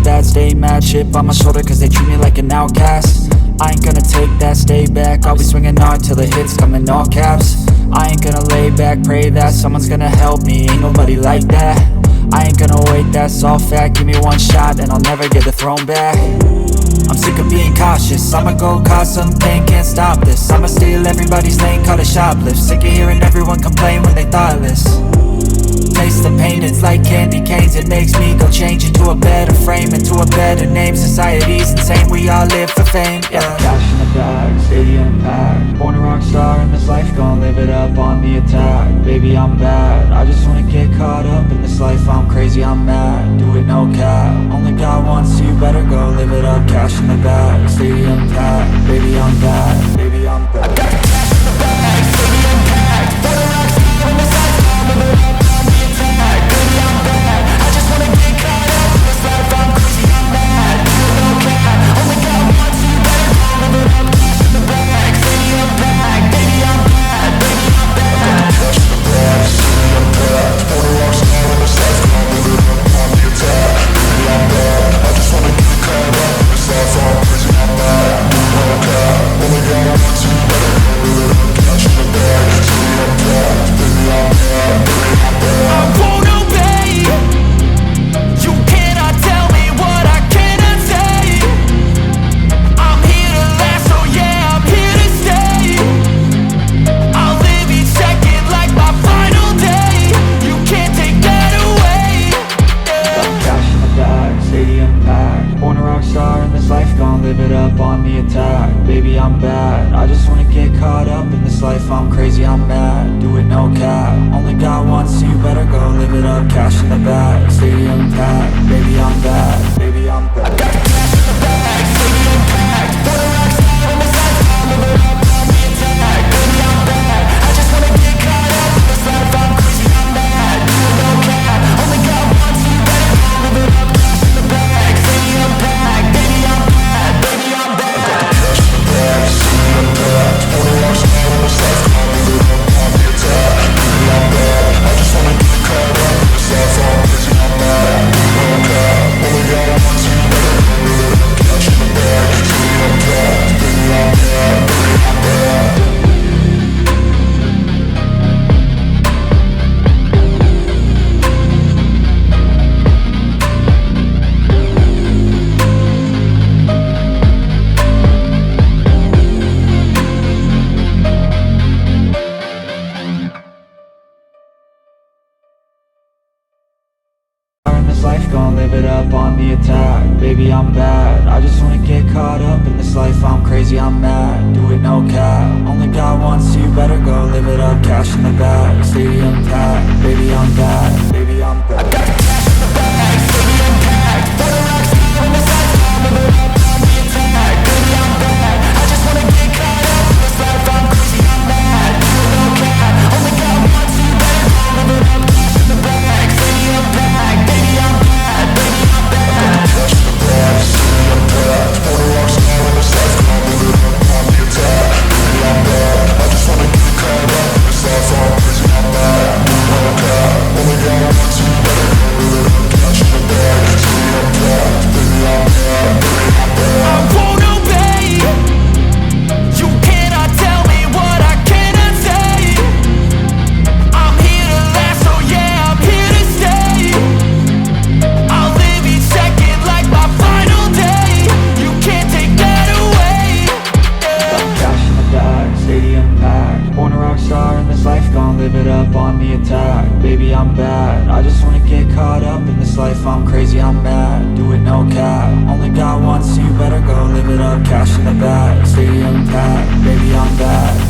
that, stay mad, chip on my shoulder cause they treat me like an outcast. I ain't gonna take that, stay back, I'll be swinging hard till the hits come in all caps. I ain't gonna lay back, pray that someone's gonna help me, ain't nobody like that. I ain't gonna wait, that's all fact, give me one shot and I'll never get the throne back. I'm sick of being cautious, I'ma go cause something, can't stop this. I'ma steal everybody's lane, call it shoplift. Sick of hearing everyone complain when they thoughtless. Taste the pain, it's like candy canes. It makes me go change into a better frame, into a better name. Society's insane, we all live for fame, yeah. Cash in the bag, stadium packed. Born a rock star in this life, gon' live it up on the attack. Baby, I'm bad, I just wanna get caught up in this life. I'm crazy, I'm mad, do it no cap. Only got one, so you better go live it up. Cash in the bag, stadium packed. Baby, I'm bad, baby, I'm bad. I got cash in the bag, stadium packed. Born a rock star in this life, gon' live it up. I'm crazy, I'm mad, do it no cap. Only got one, so you better go live it up. Cash in the bag, stadium packed. Baby, I'm bad, baby, I'm bad. I got cash in the bag, stadium packed. Born a rock star in this life, gon' live it up on the attack. Baby, I'm bad, I just wanna get caught up in this life. I'm crazy, I'm mad, do it no cap. Only got one, so you better go live it up. Cash in the bag, stadium packed. Baby, I'm bad, baby, I'm bad. I got cash in the bag, stadium packed. Born a rock star in this life. Life, gon' live it up on the attack. Baby, I'm bad, I just wanna get caught up in this life. I'm crazy, I'm mad, do it no cap. Only got one, so you better go live it up. Cash in the bag, stadium packed. Baby, I'm bad, baby, I'm bad. I got cash in the bag, stadium packed. Born a rock star in this life, gon' live it up on the attack. Baby, I'm bad, I just wanna get caught up in this life. I'm crazy, I'm mad, do it no cap. Only got one, so you better go live it up. Cash in the bag, stadium packed. Baby, I'm bad, baby, I'm bad. Cash in the bag, stadium packed. Born a rock star in this life, gon' live it up on the attack. Baby, I'm bad, I just wanna get caught up in this life. I'm crazy, I'm mad, do it no cap. Only got one, so you better go live it up. Cash in the bag, stadium packed. Baby, I'm bad, baby, I'm bad. I won't obey. You cannot tell me what I cannot say. I'm here to last, so yeah, I'm here to stay. I'll live each second like my final day. You can't take that away, yeah. Cash in the bag, stadium packed. Born a rock star in this life, gon' live it up on the attack. Baby, I'm bad, I just wanna get caught up in this life. I'm crazy, I'm mad, do it no cap. Only got one, so you better go live it up. Cash in the bag, stadium packed. Baby, I'm bad.